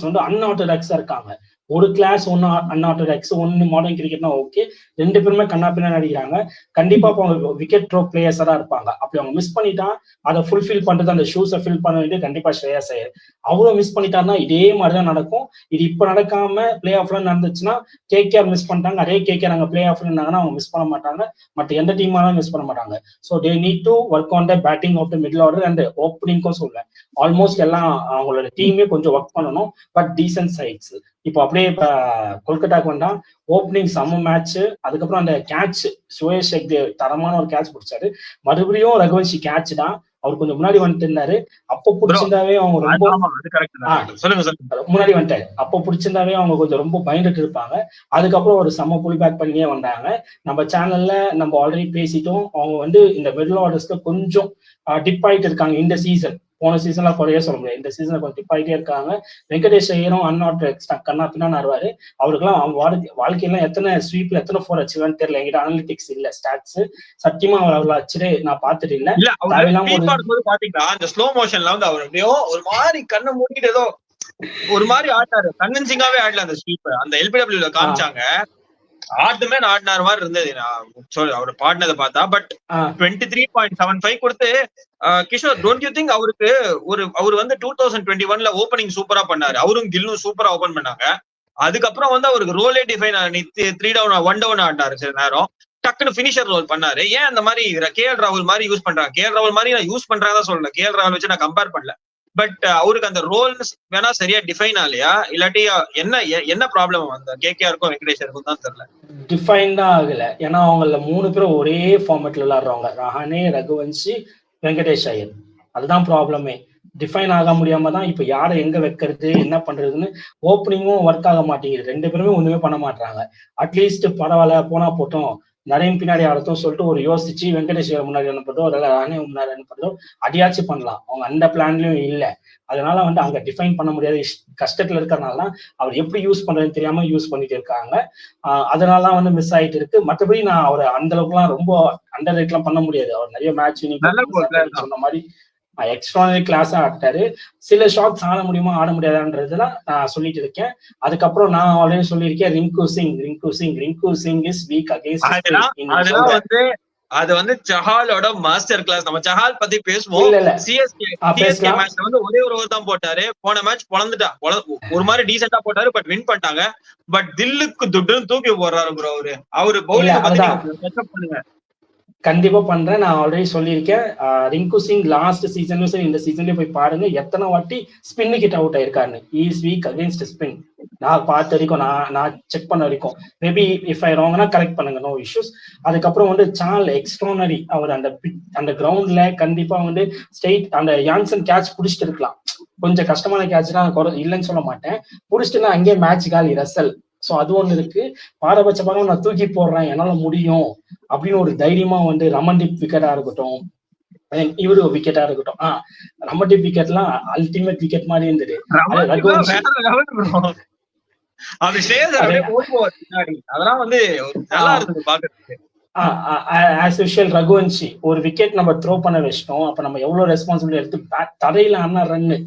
வந்து அன்ஆர்த்தடாக்ஸா இருக்காங்க. ஒரு கிளாஸ் ஒன்னு அன்ஆர்த்தடாக்ஸ், ஒன்னு மாடர்ன் கிரிக்கெட்னா ஓகே, 2 பேருமே கண்ணா பின்னா நடிக்கிறாங்க. கண்டிப்பா இப்போ அவங்க விக்கெட் த்ரோ பிளேயர்ஸா இருப்பாங்க. அப்படி அவங்க மிஸ் பண்ணிட்டா அதை ஃபுல்ஃபில் பண்றது, அந்த ஷூஸை ஃபில் பண்ண வேண்டியது கண்டிப்பா ஸ்ரேயாஸ் ஐயர். அவ்வளவு மிஸ் பண்ணிட்டாருன்னா இதே மாதிரிதான் நடக்கும். இது இப்ப நடக்காம பிளே ஆஃப்ல நடந்துச்சுன்னா கேகேஆர் மிஸ் பண்ணிட்டாங்க, அதே கேகேஆர் அங்க பிளே ஆஃப்ல இருந்தாங்கன்னா அவங்க மிஸ் பண்ண மாட்டாங்க, மற்ற எந்த டீமாலும் மிஸ் பண்ண மாட்டாங்க. So they need to work on the batting of the middle order and ஓப்பனிங்கும் சொல்றேன். ஆல்மோஸ்ட் எல்லாம் அவங்களோட டீமே கொஞ்சம் ஒர்க் பண்ணணும், பட் டீசன்ட் சைட்ஸ். இப்போ அப்படியே இப்ப கொல்கட்டாக்கு வந்தா ஓப்பனிங் செம்ம மேட்ச். அதுக்கப்புறம் அந்த கேட்ச் சுயேஷ் ஹெக்டே தரமான ஒரு கேட்ச் பிடிச்சாரு. மறுபடியும் ரகுவன்ஷி கேட்ச் தான், அவர் கொஞ்சம் முன்னாடி வந்துட்டு இருந்தாரு. அப்போ பிடிச்சிருந்தாவே அவங்க ரொம்ப முன்னாடி வந்துட்டாரு. அப்போ பிடிச்சிருந்தாவே அவங்க கொஞ்சம் ரொம்ப பயந்துட்டு இருப்பாங்க. அதுக்கப்புறம் ஒரு செம்ம புல் பேக் பண்ணியே வந்தாங்க. நம்ம சேனல்ல நம்ம ஆல்ரெடி பேசிட்டோம், அவங்க வந்து இந்த மிடில் ஆர்டர்ஸ்ல கொஞ்சம் டிப் ஆயிட்டு இருக்காங்க இந்த சீசன். போன சீசன்ல குறைய சொல்ல முடியாது, இந்த சீசன்ல கொஞ்சம் டிப் ஆகிட்டே இருக்காங்க. வெங்கடேஷ் ஐயரும் அன்ஆர்த்தடாக்ஸ் கண்ணா பின்னா வருவாரு. அவருக்குலாம் அவங்க வாழ்க்கையெல்லாம் எத்தனை ஸ்வீப்ல எத்தனை 4 அச்சுவான்னு தெரியல. என்கிட்ட அனலிட்டிக்ஸ் இல்ல, ஸ்டாட்ஸ் சத்தியமா அவர் அவ்வளவு அச்சுடே நான் பார்த்துட்டு இல்ல. பாத்தீங்கன்னா அந்த ஸ்லோ மோஷன்ல வந்து அவர் அப்படியோ ஒரு மாதிரி கண்ணை மூடிட்டு ஏதோ ஒரு மாதிரி ஆட்டாரு, கன்வின்சிங்காவே ஆடல அந்த ஸ்வீப். அந்த எல்பிடபிள்யூல காமிச்சாங்க, ஆட்டுமே ஆடினார் மாதிரி இருந்தது அவர் பாடினதை பார்த்தா. பட் 23.75 கொடுத்து கிஷோர், டோன்ட் யூ திங்க் அவருக்கு அவர் வந்து 2021ல ஓப்பனிங் சூப்பரா பண்ணாரு, அவரும் கில்லும் சூப்பரா ஓபன் பண்ணாங்க. அதுக்கப்புறம் வந்து அவருக்கு ரோலே டிஃபைன் 3 டவுன் 1 டவுன் ஆடினாரு சில நேரம், டக்குனு பினிஷர் ரோல் பண்ணாரு. ஏன் அந்த மாதிரி கேஎல் ராகுல் மாதிரி யூஸ் பண்றாங்க? கேஎல் ராகுல் மாதிரி நான் யூஸ் பண்றாங்கதான் சொல்லல, கேஎல் ராகுல் வச்சு நான் கம்பேர் பண்ணல. பட் அவருக்கு அந்த ரோல் வேணா சரியா டிஃபைன் ஆகலையா, இல்லாட்டி என்ன ப்ராப்ளம் அந்த கேகேஆருக்கும் வெங்கடேஷருக்கும் தான் தெரியல. டிஃபைன் தான் ஆகல. ஏன்னா அவங்கள 3 பேரும் ஒரே ஃபார்மேட்ல விளையாடுறவங்க, ரஹானே, ரகுவன்ஷி, வெங்கடேஷ் ஐயர். அதுதான் ப்ராப்ளமே. டிஃபைன் ஆக முடியாம தான் இப்ப யாரை எங்க வைக்கிறது என்ன பண்றதுன்னு ஓப்பனிங்கும் ஒர்க் ஆக மாட்டேங்குது. 2 பேருமே ஒண்ணுமே பண்ண மாட்டாங்க. அட்லீஸ்ட் பரவாயில்ல போனா போட்டோம், நிறைய பின்னாடி ஆடத்தும் சொல்லிட்டு ஒரு யோசிச்சு வெங்கடேஷ் முன்னாடி அனுப்புறதோ ரஹானே முன்னாடி அனுப்புறதோ அடியாச்சு பண்ணலாம். அவங்க அந்த பிளான்லயும் இல்லை. அதனால வந்து அங்க டிஃபைன் பண்ண முடியாத கஷ்டத்துல இருக்கிறதுனால அவர் எப்படி யூஸ் பண்றதுன்னு தெரியாம யூஸ் பண்ணிட்டு இருக்காங்க. அதனாலதான் வந்து மிஸ் ஆயிட்டு இருக்கு. மற்றபடி நான் அவர் அந்த அளவுக்கு எல்லாம் ரொம்ப அண்டர் ரேட் எல்லாம் பண்ண முடியாது. அவர் நிறைய மேட்ச் சொன்ன மாதிரி எக்ஸ்ட்ரானரி கிளாஸா ஆட்டாரு. சில ஷாட்ஸ் ஆட முடியுமா ஆட முடியாதான்றதுலாம் நான் சொல்லிட்டு இருக்கேன். அதுக்கப்புறம் நான் ஆல்ரெடி சொல்லியிருக்கேன், Rinku Singh is weak against. அது வந்து சஹாலோட மாஸ்டர் கிளாஸ். நம்ம சஹால் பத்தி பேசுவோம். சிஎஸ்கே மேட்ச்ல வந்து ஒரே ஒரு ஓவர் தான் போட்டாரு. போன மேட்ச் பொழந்துட்டா, ஒரு மாதிரி டீசெண்டா போட்டாரு, பட் வின் பண்ணிட்டாங்க. பட் தில்லுக்கு துட்டுன்னு தூக்கி போடுறாரு ப்ரோ அவரு பவுலிங் பண்ணுங்க. கண்டிப்பா பண்றேன். நான் ஆல்ரெடி சொல்லியிருக்கேன், ரிங்கு சிங் லாஸ்ட் சீசன்லயும் சரி இந்த சீசன்லயும் போய் பாருங்க எத்தனை வாட்டி ஸ்பின்னு கிட்ட அவுட் ஆயிருக்காரு. Is weak against spin. நான் பார்த்த வரைக்கும், நான் செக் பண்ண வரைக்கும், மேபி இஃப் ஐ ராங்னா கரெக்ட் பண்ணுங்க, நோ இஷ்யூஸ். அதுக்கப்புறம் வந்து சால் எக்ஸ்ட்ரானரி. அவர் அந்த கிரவுண்ட்ல கண்டிப்பா வந்து ஸ்ட்ரெயிட் அந்த யான்சன் கேட்ச் பிடிச்சிட்டு இருக்கலாம். கொஞ்சம் கஷ்டமான கேட்ச் தான், இல்லைன்னு சொல்ல மாட்டேன். பிடிச்சிட்டுனா அங்கேயே மேட்ச் காலி ரசல். சோ அது ஒண்ணு இருக்கு. பாரபட்ச பக்கம் நான் தூக்கி போடுறேன், என்னால முடியும் அப்படின்னு ஒரு தைரியமா வந்து ரமன்தீப் விக்கெட்டா இருக்கட்டும், இவரு விக்கெட்டா இருக்கட்டும், ரமன்தீப் விக்கெட் எல்லாம் அல்டிமேட் விக்கெட் மாதிரி இருந்தது. அதெல்லாம் வந்து நல்லா இருந்தது பாக்குறதுக்கு. ஆஸ் யூஷுவல் ரகுவன்ஷி ஒரு விக்கெட் நம்ம த்ரோ பண்ண வச்சிட்டோம். அப்ப நம்ம எவ்வளவு ரெஸ்பான்சிபிலிட்டி எடுத்து தரையில ஆனா ரன்னு,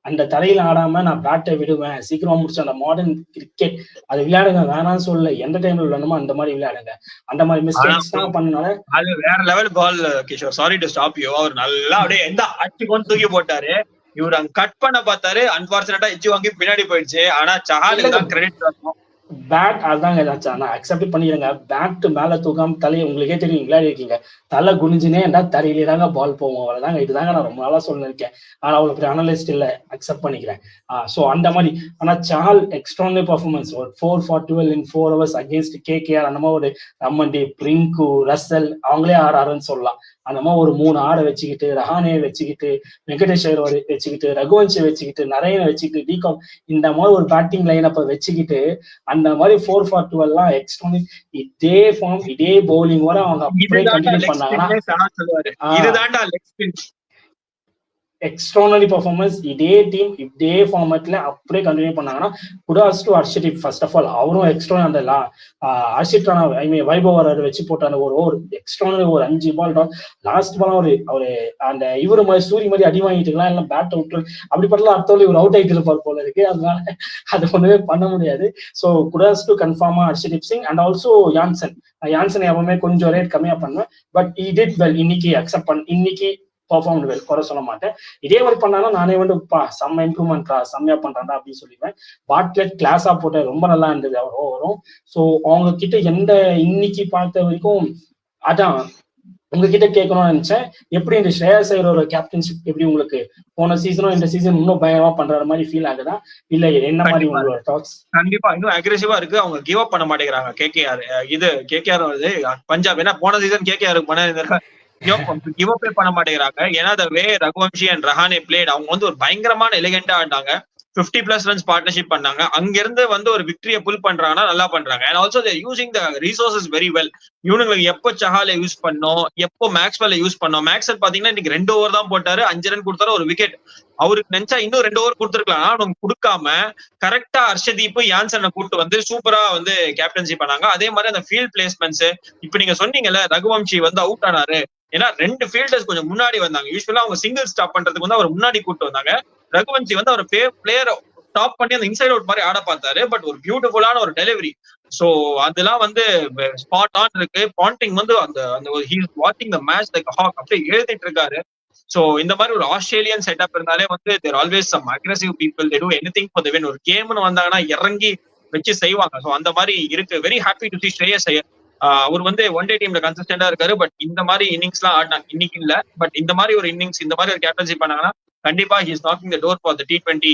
அந்த தரையில ஆடாம நான் பேட்டை விடுவேன், சீக்கிரமா முடிச்சு அந்த மாடர்ன் கிரிக்கெட் அது விளையாடுங்க, வேணாம்னு சொல்ல, எந்த டைம்ல விளையாடுமோ அந்த மாதிரி விளையாடுங்க. அந்த மாதிரி மிஸ்டேக்ஸ் தான் பண்ணனால அது வேற level ball. Kishore, sorry to stop you. அவர் நல்லா அப்படியே எந்த அடிச்சுக்கொண்டு தூக்கி போட்டாரு. இவர் அங்க கட் பண்ண பார்த்தாரு, அன்பார்ச்சுனேட்டா இச்சு வாங்கி பின்னாடி போயிடுச்சு. ஆனா சஹாலுக்கு தான் கிரெடிட் வரணும். பேட் அதுதாங்க ஏதாச்சும் நான் அக்செப்ட் பண்ணிடுங்க. பேட் மேல தூக்காம தலையை உங்களுக்கே தெரியும் விளையாடி இருக்கீங்க, தலை குனிஞ்சுனே ஏன்டா தரையிலே தாங்க பால் போவோம், அவ்வளவுதாங்க. இதுதாங்க நான் ரொம்ப நாளா சொல்லிருக்கேன். ஆனா அவ்வளவு பெரிய அனலிஸ்ட் இல்ல, அக்செப்ட் பண்ணிக்கிறேன். ஸோ அந்த மாதிரி. ஆனா சால் எக்ஸ்ட்ரானரி பர்ஃபார்மன்ஸ், ஒரு 4 for 12 in 4 hours against KKR. அந்த மாதிரி ஒரு ரம்மன்தீப், ரிங்கு, ரசல் அவங்களே ஆடுறாருன்னு சொல்லலாம். அந்த மாதிரி ஒரு 3 ஆடை வச்சுக்கிட்டு, ரஹானே வச்சுக்கிட்டு, வெங்கடேஷ் ஐயர் வச்சுக்கிட்டு, ரகுவன்ஷை வச்சுக்கிட்டு, நரேனை வச்சுக்கிட்டு, டிகாக், இந்த மாதிரி ஒரு பேட்டிங் லைன் அப்ப வச்சுக்கிட்டு அந்த மாதிரி 4 for 12 எல்லாம் எக்ஸ்ட்ரானரி. இதே ஃபார்ம் இதே பவுலிங் வர அவங்க அப்படியே கண்டினியூ பண்ணாங்கன்னா எக்ஸ்ட்ரானரி பர்ஃபார்மன்ஸ், இதே டீம் இதே ஃபார்மேட்ல அப்படியே கண்டினியூ பண்ணாங்கன்னா kudos to Harshdeep. First of all அவரும் எக்ஸ்ட்ரா அந்த ஹர்ஷித் ராணா வைபவ் வச்சு போட்டான ஒரு ஓவர் எக்ஸ்ட்ரானரி, ஒரு 5 பால் லாஸ்ட் பால் அவரு அந்த இவரு மாதிரி சூரிய மாதிரி அடி வாங்கிட்டுலாம் எல்லாம் பேட் அவுட் அப்படிப்பட்டலாம் அர்த்தம் இவர் அவுட் ஆகிட்டு இருப்பார் போல இருக்கு. அதனால அது ஒண்ணுமே பண்ண முடியாது. ஸோ குடாஸ் டு கன்ஃபார்மா Harshdeep Singh and also Jansen எப்பவுமே கொஞ்சம் ரேட் கம்மியா பண்ணுவேன். But he did well. இன்னைக்கு அக்செப்ட் இன்னைக்கு பர்ஃபார்ம் வெல், குறை சொல்ல மாட்டேன். இதே மாதிரி பண்ணாலும் நானே வந்து செம்ம இம்ப்ரூவ்மெண்ட் செம்மையா பண்றாண்டா அப்படின்னு சொல்லிடுவேன். பாட்லெட் கிளாஸா போட்ட ரொம்ப நல்லா இருந்தது அவர் ஓவரும். ஸோ அவங்க கிட்ட எந்த இன்னைக்கு பார்த்த வரைக்கும் அதான் உங்ககிட்ட கேட்கணும்னு நினைச்சேன். எப்படி இந்த ஸ்ரேயஸ் ஐயரோட கேப்டன்ஷிப் எப்படி உங்களுக்கு போன சீசனும் இந்த சீசன் இன்னும் பயங்கரமா பண்ற மாதிரி ஃபீல் ஆகுதா, இல்ல என்ன மாதிரி உங்களோட டாக்ஸ்? கண்டிப்பா இன்னும் அக்ரெசிவா இருக்கு. அவங்க கிவ் அப் பண்ண மாட்டேங்கிறாங்க கேகேஆர். இது கேகேஆர் வருது பஞ்சாப். ஏன்னா போன சீசன் கேகேஆருக்கு பண்ண கிவ் அப்பே பண்ண மாட்டேங்கிறாங்க. ஏன்னா the way Raghuvanshi and Rahane played, அவங்க வந்து ஒரு பயங்கரமான எலிகெண்டா ஆண்டாங்க. 50+ runs பார்ட்னர்ஷிப் பண்ணாங்க. அங்கிருந்து வந்து ஒரு விக்டரியை புல் பண்றாங்கன்னா நல்லா பண்றாங்க. And also there using the resources very well. இவனுங்களுக்கு எப்போ சஹால யூஸ் பண்ணோம், எப்போ மேக்ஸ்வெல்ல யூஸ் பண்ணோம். மேக்ஸ்வெல் பாத்தீங்கன்னா இன்னைக்கு 2 ஓவர் தான் போட்டாரு, 5 ரன் கொடுத்தாரு, ஒரு விக்கெட். அவருக்கு நினைச்சா இன்னும் 2 ஓவர் கொடுத்துருக்கலாம். அவங்க கொடுக்காம கரெக்டா ஹர்ஷதீப் யான்சனை கூட்டு வந்து சூப்பரா வந்து கேப்டன்சி பண்ணாங்க. அதே மாதிரி அந்த ஃபீல்ட் பிளேஸ்மெண்ட்ஸ், இப்ப நீங்க சொன்னீங்கல்ல ரகுவம்ஷி வந்து அவுட் ஆனாரு, ஏன்னா 2 ஃபீல்டர்ஸ் கொஞ்சம் முன்னாடி வந்தாங்க. யூஸ்வலா அவங்க சிங்கிள் ஸ்டாப் பண்றதுக்கு வந்து அவர் முன்னாடி கூட்டு வந்தாங்க. ரகுவன்ஷி வந்து அவர் பிளேயர் ஸ்டாப் பண்ணி அந்த இன்சைட் அவுட் மாதிரி ஆட பார்த்தாரு. பட் ஒரு பியூட்டிஃபுல்லான ஒரு டெலிவரி. சோ அதெல்லாம் வந்து ஸ்பாட் ஆன் இருக்கு. பாண்டிங் வந்து அந்த வாட்சிங் த மேட்ச் லைக் ஹாக் அப்படியே எழுதிட்டு இருக்காரு. சோ இந்த மாதிரி ஒரு ஆஸ்திரேலியன் செட்டப் இருந்தாலே வந்து there always some aggressive people, they do anything for the win. ஒரு கேம்னு வந்தாங்கன்னா இறங்கி வச்சு செய்வாங்க. சோ அந்த மாதிரி இருக்கு. வெரி ஹாப்பி டு சி ஸ்ரேயஸ் ஐயர். அவர் வந்து ஒன் டே டீம்ல கன்சிஸ்டன்டா இருக்காரு. பட் இந்த மாதிரி இன்னிங்ஸ் எல்லாம் ஆடினாங்க. இன்னைக்கு இல்ல, பட் இந்த மாதிரி ஒரு இன்னிங்ஸ், இந்த மாதிரி ஒரு கேப்டன்ஷிப் பண்ணாங்கன்னா கண்டிப்பா he is knocking the door for the T20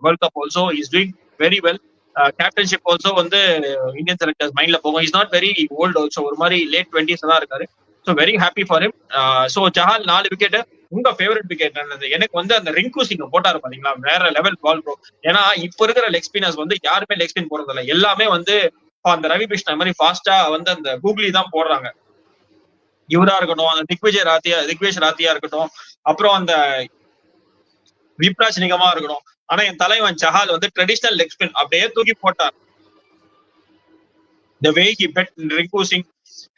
World Cup also. He is doing very well. Captaincy also வந்து இந்தியன் செலக்டர்ஸ் மைண்ட்ல போகும். Is not very old also, ஒரு மாதிரி லேட் 20s தான் இருக்காரு. So very happy for him. So Chahal 4 wicket. உங்க ஃபேவரட் விக்கெட் என்னது? எனக்கு வந்து அந்த ரிங்கு சிங் போட்டாரு பாத்தீங்களா, வேற லெவல் பால் ப்ரோ. ஏன்னா இப்ப இருக்கிற லெக் ஸ்பின்னர்ஸ் வந்து யாருமே லெக் ஸ்பின் போடுறது இல்லை. எல்லாமே வந்து அந்த ரவி கிருஷ்ணா மாதிரி ஃபாஸ்டா வந்து அந்த கூகுளி தான் போடுறாங்க. இவரா இருக்கட்டும், அந்த திக்வேஷ் ராத்தியா இருக்கட்டும், அப்புறம் அந்த விப்ராஜ் நிகமா இருக்கட்டும். ஆனா என் தலைவன் சஹால் வந்து ட்ரெடிஷனல் லெக் ஸ்பின் அப்படியே தூக்கி போட்டார். the way he bet Rinku Singh,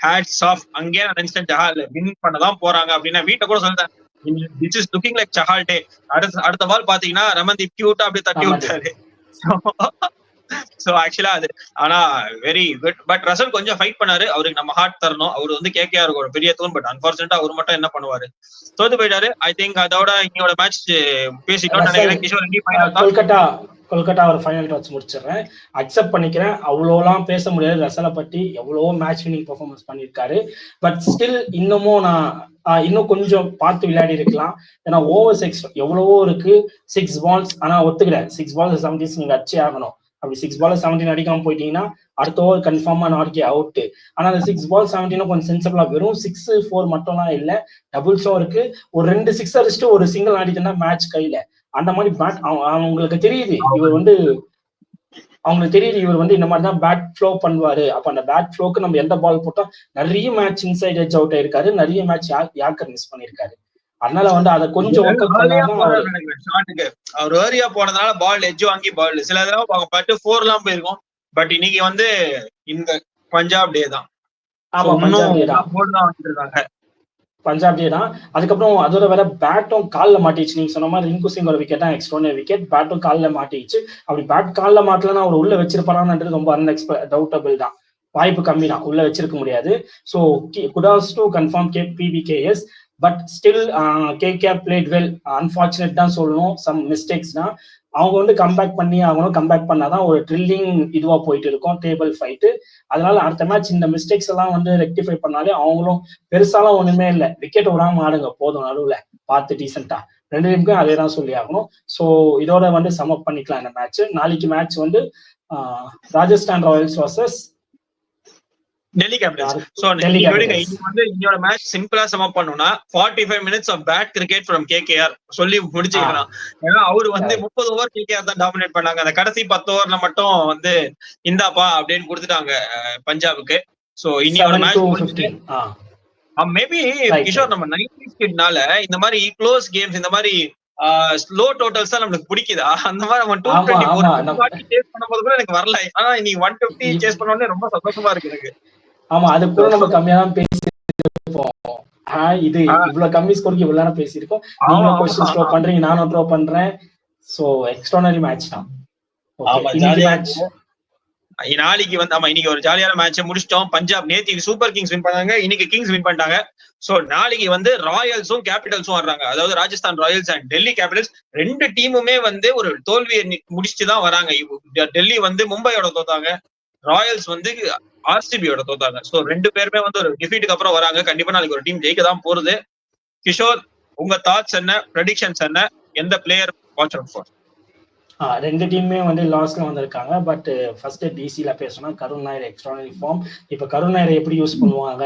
hats off. அங்கேயே நான் நினைச்சேன் சஹால் வின் பண்ணதான் போறாங்க அப்படின்னா. வீட்டை கூட சொல்லிட்டேன், this is looking like Chahal டே. அடுத்த பால் பாத்தீங்கன்னா ரமன்தீப் கியூட்டா அப்படியே தட்டி விட்டாரு. சோ ஆக்சுவலா அது ஆனா வெரி குட். பட் ரசல் கொஞ்சம் ஃபைட் பண்ணாரு. அவருக்கு நம்ம ஹார்ட் தரணும். அவர் வந்து கேகேஆர் ஒரு பெரிய தூண். பட் அன்பார்ச்சுனேட்டா அவர் மட்டும் என்ன பண்ணுவாரு, தோத்து போயிட்டாரு. ஐ திங்க் அதோட இன்னையோட மேட்ச் பேசிட்டோம் நினைக்கிறேன். கிஷோர், கொல்கட்டா ஒரு ஃபைனல் டாஸ் முடிச்சிடுறேன். அக்செப்ட் பண்ணிக்கிறேன், அவ்வளோலாம் பேச முடியாது ரசலை பத்தி. எவ்வளவோ மேட்ச் வினிங் பெர்ஃபார்மன்ஸ் பண்ணியிருக்காரு. பட் ஸ்டில் இன்னமும் நான் இன்னும் கொஞ்சம் பார்த்து விளையாடி இருக்கலாம். ஏன்னா ஓவர் 6 எவ்வளவோ இருக்கு. 6 balls. ஆனா ஒத்துக்கிறேன், 6 balls 70 நீங்க அச்சே ஆகணும். அப்படி 6 balls 17 அடிக்காம போயிட்டீங்கன்னா அடுத்த ஓவர் கன்ஃபார்மா நாட்கே அவுட். ஆனா அந்த 6 balls 17 கொஞ்சம் சென்சிபிளா, வெறும் 6-4 மட்டும்லாம் இல்ல, டபுள்ஸும் இருக்கு. ஒரு 2 6 அடிச்சுட்டு ஒரு சிங்கிள் ஆடிட்டுன்னா மேட்ச் கையில. அந்த மாதிரி பேட் அவங்களுக்கு தெரியுது. இவர் வந்து இந்த மாதிரி தான் பேட் ஃப்ளோ பண்ணுவாரு. அப்ப அந்த பேட் ஃப்ளோக்கு நம்ம எந்த பால் போட்டோம், நிறைய மேட்ச் இன்சைட் எட்ஜ் அவுட் ஆயிருக்காரு, நிறைய மேட்ச் யாக்கர் மிஸ் பண்ணிருக்காரு. அதனால வந்து அதை கொஞ்சம் அவர் ஏரியா போனதுனால பால் எட்ஜ் வாங்கி பால் சில தடவை பட்டு 4 எல்லாம் போயிருக்கும். பட் இன்னைக்கு வந்து இந்த பஞ்சாப் டே தான். பஞ்சாப் டே தான். அதுக்கப்புறம் அதோட வேற பேட்டும் காலில் மாட்டிச்சு. நீங்க சொன்ன மாதிரி ரிங்கு சிங் ஒரு விக்கெட் தான், எக்ஸ்ட்ரானரி விக்கெட். பேட்டும் காலில் மாட்டிச்சு. அப்படி பேட் காலில் மாட்டலன்னா அவர் உள்ள வச்சிருப்பாரான்றது ரொம்ப டவுட்டபிள் தான். வாய்ப்பு கம்மி தான், உள்ள வச்சிருக்க முடியாது. So kudos to confirm PBKS. But still KKR played well. Unfortunate தான் சொல்லணும், சம் மிஸ்டேக்ஸ் தான். அவங்க வந்து கம்பேக் பண்ணி அவங்களும் கம்பேக் பண்ணாதான் ஒரு ட்ரில்லிங் இதுவா போயிட்டு இருக்கும் டேபிள் ஃபைட்டு. அதனால அடுத்த மேட்ச் இந்த மிஸ்டேக்ஸ் எல்லாம் வந்து ரெக்டிஃபை பண்ணாலே அவங்களும் பெருசாலாம் ஒண்ணுமே இல்லை, விக்கெட் விடாம ஆடுங்க போதும், நடுவுல பார்த்து டீசெண்டா. ரெண்டு டீமுக்கும் அதே தான் சொல்லி ஆகணும். ஸோ இதோட வந்து சமப் பண்ணிக்கலாம் இந்த மேட்ச். நாளைக்கு மேட்ச் வந்து Rajasthan royals versus Delhi capitals. So இன்னொரு மேட்ச் சிம்பிளா சமப் பண்ணணும்னா 45 minutes of bad cricket from KKR சொல்லி முடிச்சுக்கலாம். ஏன்னா அவரு வந்து 30 ஓவர் கேகேஆர் தான் டாமினேட் பண்ணாங்க. அந்த கடைசி 10 ஓவர்ல மட்டும் வந்து இந்தாப்பா அப்படின்னு கொடுத்துட்டாங்க பஞ்சாபுக்கு. சோ இனி ஒரு மேட்ச் மேபி கிஷோர் நம்ம 90s கிட்னால இந்த மாதிரி க்ளோஸ் கேம்ஸ், இந்த மாதிரி ஸ்லோ டோட்டல்ஸ் தான் நம்மளுக்கு பிடிக்குதா? அந்த மாதிரி நம்ம 220 சேஸ் பண்ணும்போது கூட எனக்கு வரல. ஆனா இன்னைக்கு 150 சேஸ் பண்ணோடனே ரொம்ப சந்தோஷமா இருக்கு எனக்கு. ஆமா, அது கூட நம்ம கம்மியா தான் பேசிருப்போம். இது இவ்வளவு கம்மி ஸ்கோருக்கு இவ்வளவு நேரம் பேசியிருக்கோம். நீங்க क्वेश्चन த்ரோ பண்றீங்க, நானும் த்ரோ பண்றேன். சோ எக்ஸ்ட்ரானரி மேட்ச் தான். நாளைக்கு வந்து இன்னைக்கு ஒரு ஜாலியான மேட்சை முடிச்சிட்டோம். பஞ்சாப் நேத்திக்கு சூப்பர் கிங்ஸ் வின் பண்ணாங்க, இன்னைக்கு கிங்ஸ் வின் பண்ணிட்டாங்க. சோ நாளைக்கு வந்து ராயல்ஸும் கேபிட்டல்ஸும் ஆடுறாங்க. அதாவது Rajasthan Royals and Delhi Capitals ரெண்டு டீமுமே வந்து ஒரு தோல்வியை முடிச்சுட்டு தான் வராங்க. டெல்லி வந்து மும்பையோட தோத்தாங்க, ராயல்ஸ் வந்து ஆர்சிபியோட தோத்தாங்க. சோ ரெண்டு பேருமே வந்து ஒரு டிஃபீட்டுக்கு அப்புறம் வராங்க. கண்டிப்பா நாளைக்கு ஒரு டீம் ஜெயிக்க தான் போறது. கிஷோர், உங்க தாட்ஸ் என்ன, ப்ரெடிக்ஷன்ஸ் என்ன, எந்த பிளேயர் வாட்ச் அவுட் ஃபார்? ரெண்டு டீமுமே வந்து லாஸ்ட்ல வந்திருக்காங்க. பட் ஃபர்ஸ்ட் டிசில பேசணும்னா கருண் நாயர் எக்ஸ்ட்ரானரி ஃபார்ம். இப்ப கருண் நாயரை எப்படி யூஸ் பண்ணுவாங்க,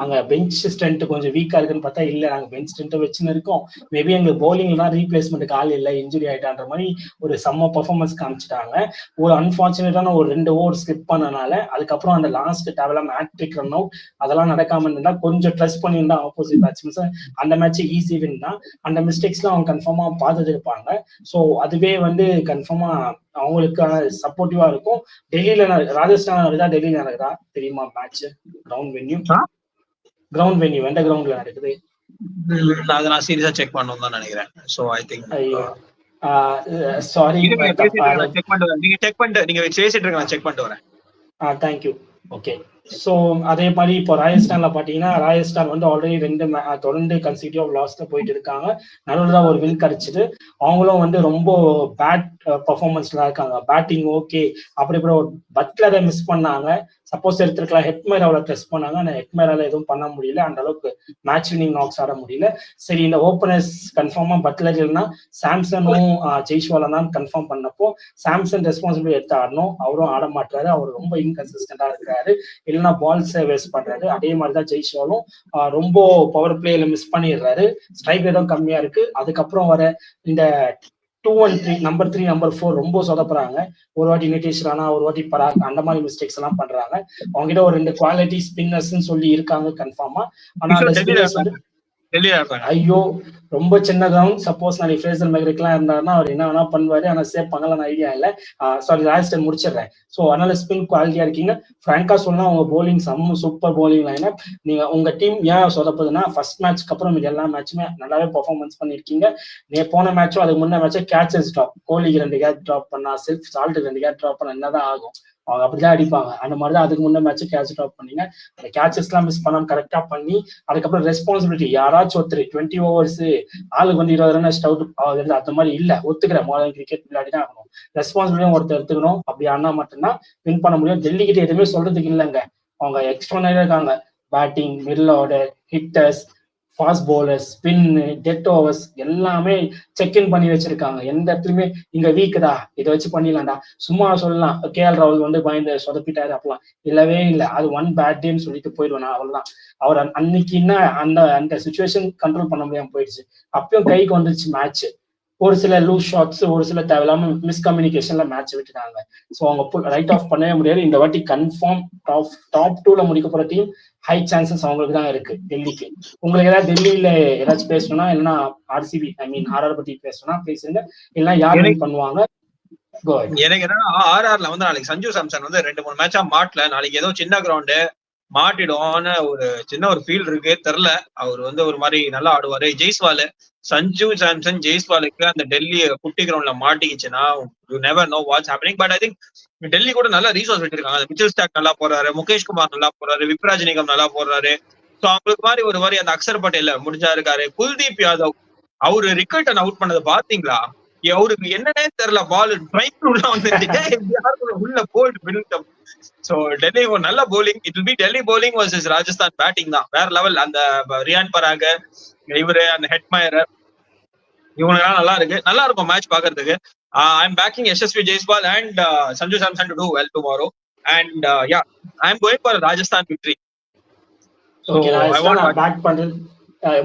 அங்க பெஞ்ச் ஸ்ட்ரென்த் கொஞ்சம் வீக்கா இருக்குன்னு பார்த்தா இல்ல, நாங்க பெஞ்ச் ஸ்ட்ரென்த் வச்சுன்னு இருக்கோம், மேபி எங்களுக்கு பவுலிங்ல தான் ரீப்ளேஸ்மெண்ட்டுக்கு ஆள் இல்லை, இன்ஜுரி ஆயிட்டான்ற மாதிரி ஒரு செம்ம பர்ஃபார்மன்ஸ் காமிச்சிட்டாங்க. ஒரு அன்பார்ச்சுனேட்டான ஒரு 2 ஓவர் ஸ்கிப் பண்ணனால அதுக்கப்புறம் அந்த லாஸ்ட் டேவலாம் ஹேட்ரிக் ரன் அவுட் அதெல்லாம் நடக்காம இருந்தா கொஞ்சம் ட்ரெஸ் பண்ணியிருந்தா ஆப்போசிட் பேட்ஸ்மேன்ஸ் அந்த மேட்ச் ஈஸி வின் தான். அந்த மிஸ்டேக்ஸ்லாம் அவங்க கன்ஃபார்மா பார்த்துட்டு இருப்பாங்க. ஸோ அதுவே வந்து கன்ஃபார்மா அவங்களுக்கான சப்போர்ட்டிவா இருக்கும். டெல்லியில ராஜஸ்தான் நடக்குதா டெல்லியில நடக்குதா தெரியுமா மேட்ச்? கிரவுண்ட் வென்யூ எந்த கிரவுண்ட்ல நடக்குது? அதை நான் சீரியஸா செக் பண்ணணும் தான் நினைக்கிறேன். சோ ஐ திங்க் சாரி, நீங்க செக் பண்ணிட்டு நீங்க பேசிட்டு இருக்க, நான் செக் பண்ணிட்டு வரேன். தேங்க்யூ. ஓகே, ஸோ அதே மாதிரி இப்போ ராஜஸ்தான்ல பாத்தீங்கன்னா ராஜஸ்தான் வந்து ஆல்ரெடி 2 தொடர்ந்து கன்சிக்யூட்டிவ் லாஸ்ட்ல போயிட்டு இருக்காங்க. நடுவில் தான் ஒரு வின் கிடைச்சிது. அவங்களும் வந்து ரொம்ப பேட் பர்ஃபார்மன்ஸ்ல இருக்காங்க. பேட்டிங் ஓகே, அப்படி பட்லரை மிஸ் பண்ணாங்க. சப்போஸ் எடுத்துருக்கலாம், ஹெட்மேராவோட டெஸ்ட் பண்ணாங்க, ஆனால் ஹெட்மேரால எதுவும் பண்ண முடியல, அந்த அளவுக்கு மேட்ச் வினிங் நாக்ஸ் ஆட முடியல. சரி, இந்த ஓப்பனர்ஸ் கன்ஃபார்மா பட்லர் இல்லைன்னா சாம்சனும் ஜெய்ஸ்வாலும் தான் கன்ஃபார்ம் பண்ணப்போ சாம்சன் ரெஸ்பான்சிபிலிட்டி எடுத்து ஆடணும். அவரும் ஆட மாட்டாரு, அவர் ரொம்ப இன்கன்சிஸ்டண்டா இருக்காரு, இல்லைன்னா பால்ஸ் வேஸ்ட் பண்றாரு. அதே மாதிரிதான் ஜெய்ஸ்வாலும் ரொம்ப பவர் பிளேல மிஸ் பண்ணிடுறாரு, ஸ்ட்ரைக் ரேட்டும் கம்மியா இருக்கு. அதுக்கப்புறம் வர இந்த 2 and 3 நம்பர் 3 நம்பர் 4 ரொம்ப சொதப்புறாங்க. ஒரு வாட்டி நிதிஷ் ராணா, ஒரு வாட்டி பராக், அந்த மாதிரி மிஸ்டேக்ஸ் எல்லாம் பண்றாங்க. அவங்க கிட்ட ஒரு 2 குவாலிட்டி ஸ்பின்னர்ஸ் சொல்லி இருக்காங்க கன்ஃபார்மா. ஆனா அந்த ஸ்பின்னர்ஸ் வந்து ஐயோ ரொம்ப சின்ன கிரவுண்ட். சப்போஸ் நான் ஃப்ரேசர் மெக்ரிக்லாம் இருந்தாருன்னா அவர் என்ன வேணா பண்ணுவாரு, ஆனா சேர்ப்பாங்கன்னு ஐடியா இல்லை. சாரி, ராஜஸ்தான் முடிச்சிடுறேன். ஸோ அதனால ஸ்பின் குவாலிட்டியா இருக்கீங்க. ஃப்ராங்கா சொன்னா உங்க போலிங் செம்ம சூப்பர் போலிங் லைன். நீங்க உங்க டீம் ஏன் சொதப்புதுன்னா ஃபர்ஸ்ட் மேட்ச்க்கு அப்புறம் இது எல்லா மேட்சுமே நல்லாவே பெர்ஃபார்மன்ஸ் பண்ணிருக்கீங்க. போன மேட்சும் அதுக்கு முன்ன மேட்சும் கேட்சஸ் ட்ராப், கோலிக்கு 2 கேட் ட்ராப் பண்ணா, செல்ஃப் சால்ட்டுக்கு 2 கேட் ட்ராப் பண்ணா என்னதான் ஆகும்? அவங்க அப்படிதான் அடிப்பாங்க. அந்த மாதிரிதான் அதுக்கு முன்ன மேட்ச் கேட்ச் ட்ராப் பண்ணீங்க. அந்த கேட்சஸ் எல்லாம் மிஸ் பண்ணாம கரெக்டா பண்ணி அதுக்கப்புறம் ரெஸ்பான்சிபிலிட்டி யாராச்சும் ஒருத்தர் 20 overs ஆளுக்கு வந்து 20 ரன் அவுட் ஆகுது, அந்த மாதிரி இல்ல. ஒத்துக்கிறேன், மாடர்ன் கிரிக்கெட் விளையாடிதான் ஆகணும். ரெஸ்பான்சிபிலிட்டியும் ஒருத்தர் எடுத்துக்கணும். அப்படி ஆனா மட்டும்தான் வின் பண்ண முடியும். டெல்லி கிட்ட எதுவுமே சொல்றதுக்கு இல்லைங்க. அவங்க எக்ஸ்ட்ரானரியா இருக்காங்க. Batting, middle order, hitters, fast bowlers, spin, death overs எல்லாமே செக் இன் பண்ணி வச்சிருக்காங்க. எந்த இடத்துலயுமே இங்க வீக்குதா இதை வச்சு பண்ணிடலாம்டா சும்மா சொல்லலாம். KL ராகுல் வந்து பயந்து சொதப்பிட்டாரு அப்பலாம் இல்லவே இல்லை. அது 1 bad டேன்னு சொல்லிட்டு போயிடுவேன் நான், அவ்வளவுதான். அவர் அன்னைக்குன்னா அந்த சுச்சுவேஷன் கண்ட்ரோல் பண்ண முடியாம போயிடுச்சு. அப்பயும் கைக்கு வந்துருச்சு மேட்ச். ஒரு சில லூஸ் ஷாட்ஸ், ஒரு சில தேவையில்லாம மிஸ்கம்யூனிகேஷன்ல மேட்ச் விட்டுட்டாங்க. ஸோ அவங்க ரைட் ஆஃப் பண்ணவே முடியாது. இந்த வாட்டி கன்ஃபார்ம் டாப் 2ல முடிக்க போற டீம் ஹை சான்சஸ் அவங்களுக்கு தான் இருக்கு டெல்லிக்கு. உங்களுக்கு ஏதாவது டெல்லியில ஏதாச்சும் பேசணும்னா, இல்லைன்னா RCB RR பத்தி பேசணும்னா பேசுங்க, இல்லைன்னா யார் வின் பண்ணுவாங்க? எனக்கு என்னன்னா RRல வந்து நாளைக்கு சஞ்சு சாம்சன் வந்து 2-3 மேட்சா மாட்டல. நாளைக்கு ஏதோ சின்ன கிரவுண்டு மாட்டிடும்னு ஒரு சின்ன ஒரு ஃபீல் இருக்கு, தெரியல. அவர் வந்து ஒரு மாதிரி நல்லா ஆடுவாரு. ஜெய்ஸ்வால், சஞ்சு சாம்சன் ஜெய்ஸ்வாலுக்கு அந்த டெல்லி குட்டி கிரவுண்ட்ல மாட்டிக்கிச்சுன்னா you never know what's happening. But I think Delhi கூட நல்லா ரீசோர்ஸ் வச்சிருக்காங்க. மிச்சல் ஸ்டாக் நல்லா போறாரு, முகேஷ் குமார் நல்லா போறாரு, விப்ராஜ் நிகம் நல்லா போறாரு. சோ அவங்களுக்கு மாதிரி ஒரு மாதிரி அந்த அக்ஷர் பட்டேல் முடிஞ்சா இருக்காரு. குல்தீப் யாதவ் அவரு ரிக்கர்டன் அவுட் பண்ணதை பாத்தீங்களா? அவருக்கு என்னன்னே தெரியல, பால் ட்ரைன் உள்ள வந்துருச்சு, உள்ள போல்ட். சோ டெல்லி ஒரு நல்ல bowling. It will be Delhi bowling versus Rajasthan batting தான் வேற லெவல். அந்த ரியான் பராக், இவரு அந்த ஹெட்மயர், இவங்கெல்லாம் நல்லா இருக்கும் மேட்ச் பாக்குறதுக்கு. I'm backing SSV Jaiswal and Sanju Samson to do well tomorrow. And yeah, I'm going for a Rajasthan victory. So I want to back பண்றது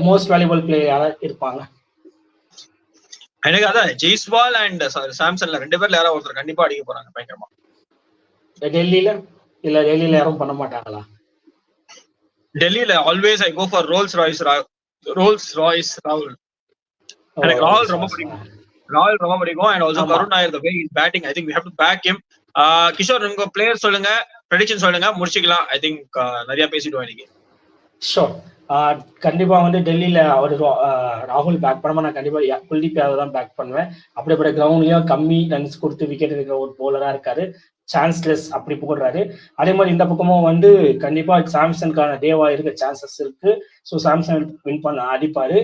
மோஸ்ட் வேல்யூபிள் பிளேயர் யாரா இருப்பாங்க? எனக்கு அதான் ஜெய்ஸ்வால் அண்ட் சாம்சன்ல 2 பேர்ல யாராவது ஒருத்தர் கண்டிப்பா அடிக்க போறாங்க பயங்கரமா. டெல்லியில யாரும் பண்ண மாட்டாங்களா? டெல்லியில always I go for Rolls Royce ராகுல். எனக்கு ராகுல் ரொம்ப பிடிக்கும். And also Karun Nair, the way he's batting, I think we have to back him. Kishore உங்க பிளேயர் சொல்லுங்க, ப்ரெடிக்ஷன் சொல்லுங்க, முடிச்சுக்கலாம். ஐ திங்க் நிறைய பேசிடுவோம் இன்னைக்கு. ஷோர். கண்டிப்பா வந்து டெல்லியில அவர் ராகுல் பேக் பண்ணாம நான் கண்டிப்பா குல்தீப் யாதவ் தான் பேக் பண்ணுவேன். அப்படிப்பட்ட கிரவுண்ட்லயும் கம்மி ரன்ஸ் கொடுத்து விக்கெட் எடுக்கிற ஒரு போலரா இருக்காரு, சான்ஸ்லெஸ் அப்படி போடுறாரு. அதே மாதிரி இந்த பக்கமும் வந்து கண்டிப்பா சாம்சனுக்கான டேவா இருக்க சான்சஸ் இருக்கு. ஸோ சாம்சன் வின் பண்ண அடிப்பாரு.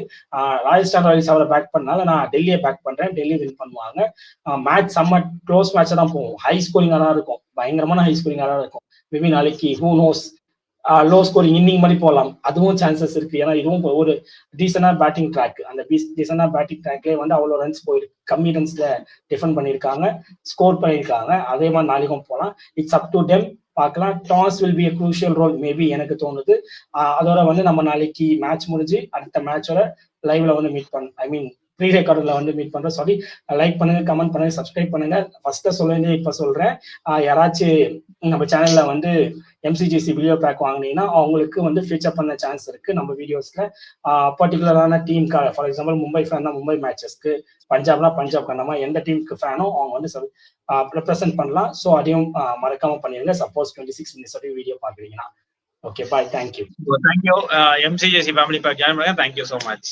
ராஜஸ்தான் ராயல்ஸ் அவரை பேக் பண்ணால நான் டெல்லியை பேக் பண்றேன். டெல்லி வின் பண்ணுவாங்க. மேட்ச் செம்ம க்ளோஸ் மேட்சா தான் போகும். ஹை ஸ்கோரிங்கா தான் இருக்கும், பயங்கரமான ஹை ஸ்கோரிங்கா தான் இருக்கும். மேபி நாளைக்கு who knows low scoring inning மாதிரி போகலாம், அதுவும் சான்சஸ் இருக்கு. ஏன்னா இதுவும் ஒரு டீசெண்டா பேட்டிங் ட்ராக். அந்த டீசெண்டா பேட்டிங் ட்ராக்லேயே வந்து அவ்வளோ ரன்ஸ் போயிருக்கு, கம்மி ரன்ஸ்ல டிஃபெண்ட் பண்ணியிருக்காங்க, ஸ்கோர் பண்ணியிருக்காங்க. அதே மாதிரி நாளைக்கும் போகலாம். இட்ஸ் அப் டு டெம், பார்க்கலாம். Toss will be a crucial role maybe எனக்கு தோணுது. அதோட வந்து நம்ம நாளைக்கு மேட்ச் முடிஞ்சு அடுத்த மேட்சோட லைவ்ல வந்து மீட் ப்ரீ ரெக்கார்டில் வந்து மீட் பண்றேன். சாரி, லைக் பண்ணுங்க, கமெண்ட் பண்ணுங்க, சப்ஸ்கிரைப் பண்ணுங்க. ஃபர்ஸ்ட் சொல்ல வேண்டியது இப்ப சொல்றேன், யாராச்சும் நம்ம சேனல்ல வந்து MCGC வீடியோ பேக் வாங்கினீங்கன்னா அவங்களுக்கு வந்து ஃபீச்சர் பண்ண சான்ஸ் இருக்கு நம்ம வீடியோஸ்ல. பர்டிகுலரான டீமுக்காக, ஃபார் எக்ஸாம்பிள் மும்பை ஃபேன்னா மும்பை மேட்சஸ்க்கு, பஞ்சாப்னா பஞ்சாப் கண்டமா எந்த டீமுக்கு ஃபேனோ அவங்க வந்து ரெப்ரசென்ட் பண்ணலாம். ஸோ அதையும் மறக்காம பண்ணிருங்க. சப்போஸ் 26 மினிட்ஸ் வீடியோ பாக்குறீங்கன்னா. Okay, bye, thank you. MCGC family pack join பண்ணுங்க. Thank you so much.